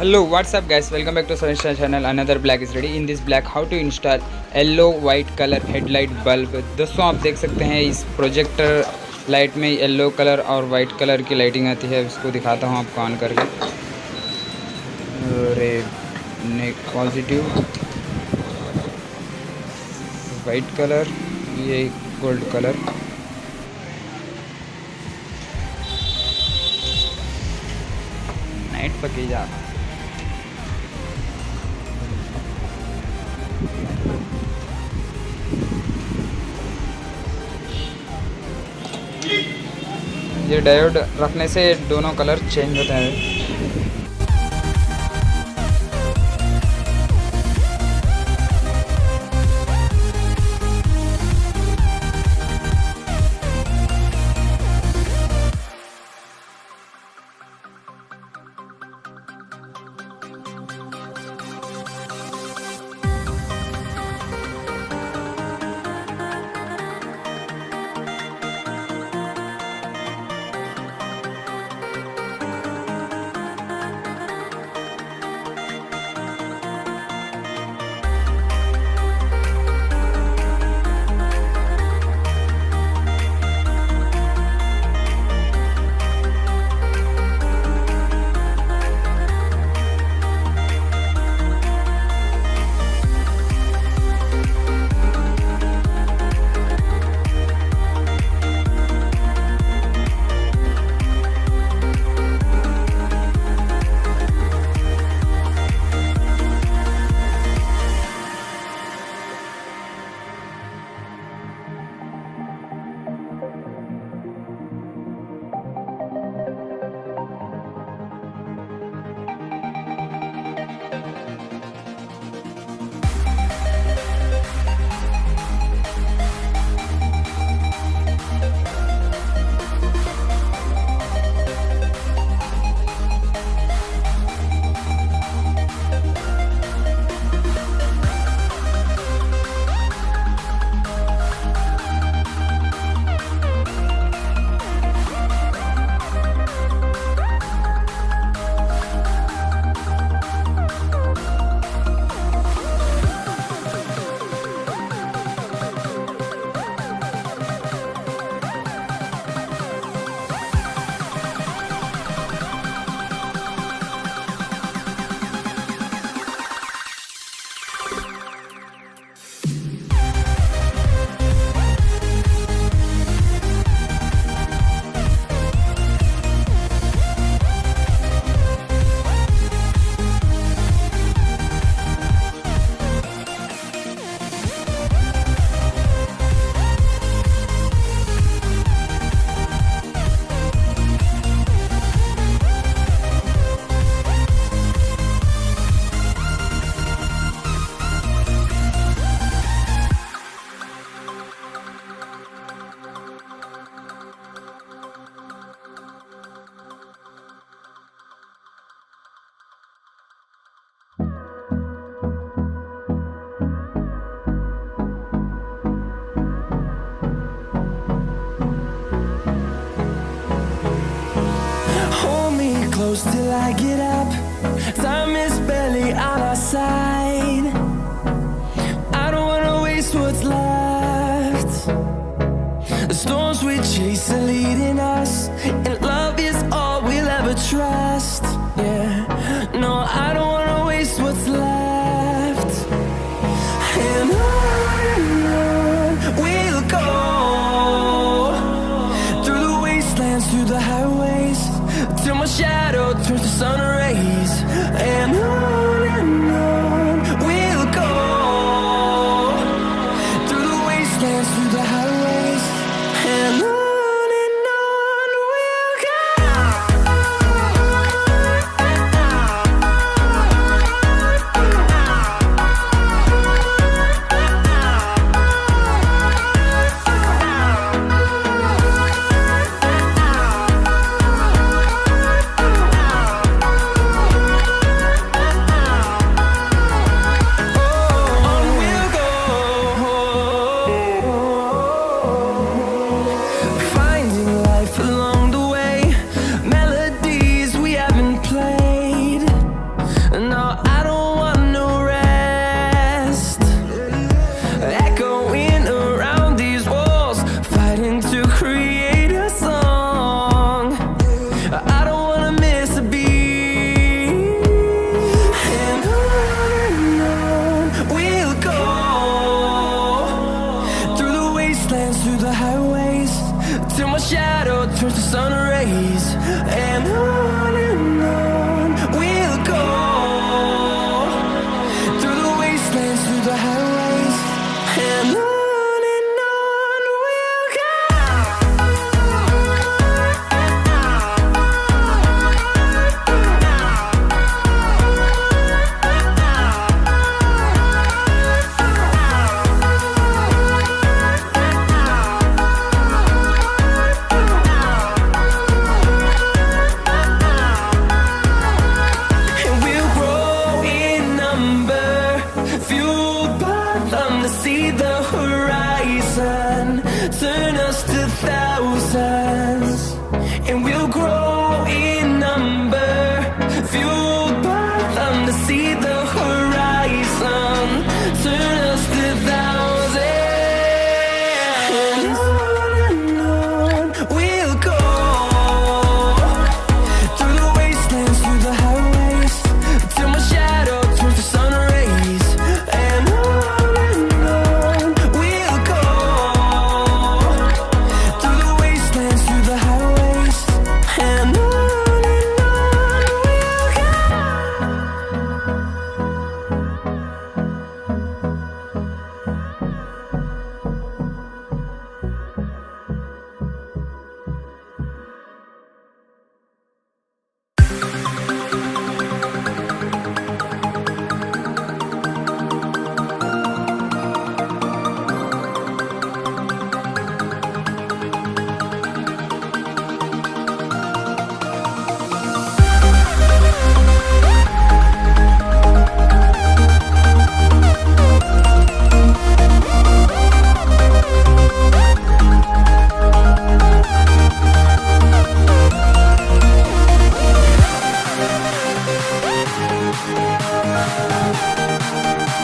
Hello, what's up guys, welcome back to Sunshine channel. Another black is ready. In this black how to install yellow white color headlight bulb. दोस्तों आप देख सकते हैं इस projector light में yellow colour और white colour की lighting आती है। उसको दिखाता हूँ आपको ऑन करके। रेड पॉजिटिव वाइट कलर, ये गोल्ड कलर। नाइट पकी जा ये डायोड रखने से दोनों कलर चेंज होते हैं। Close till I get up. Time is barely on our side. I don't wanna waste what's left. The storms we chase are leading us, and love is all we'll ever trust. Yeah, no, I don't wanna waste what's left. And on we'll go, through the wastelands, through the highways, till my shadow turns to sun rays. And on we'll go, through the wastelands, through the highways. And on we'll go. shadow turns to sun rays, and on we'll go, through the wastelands, through the highways, and on we'll go. And we'll grow in number, fueled by them to see the horizon, turn us to thousands.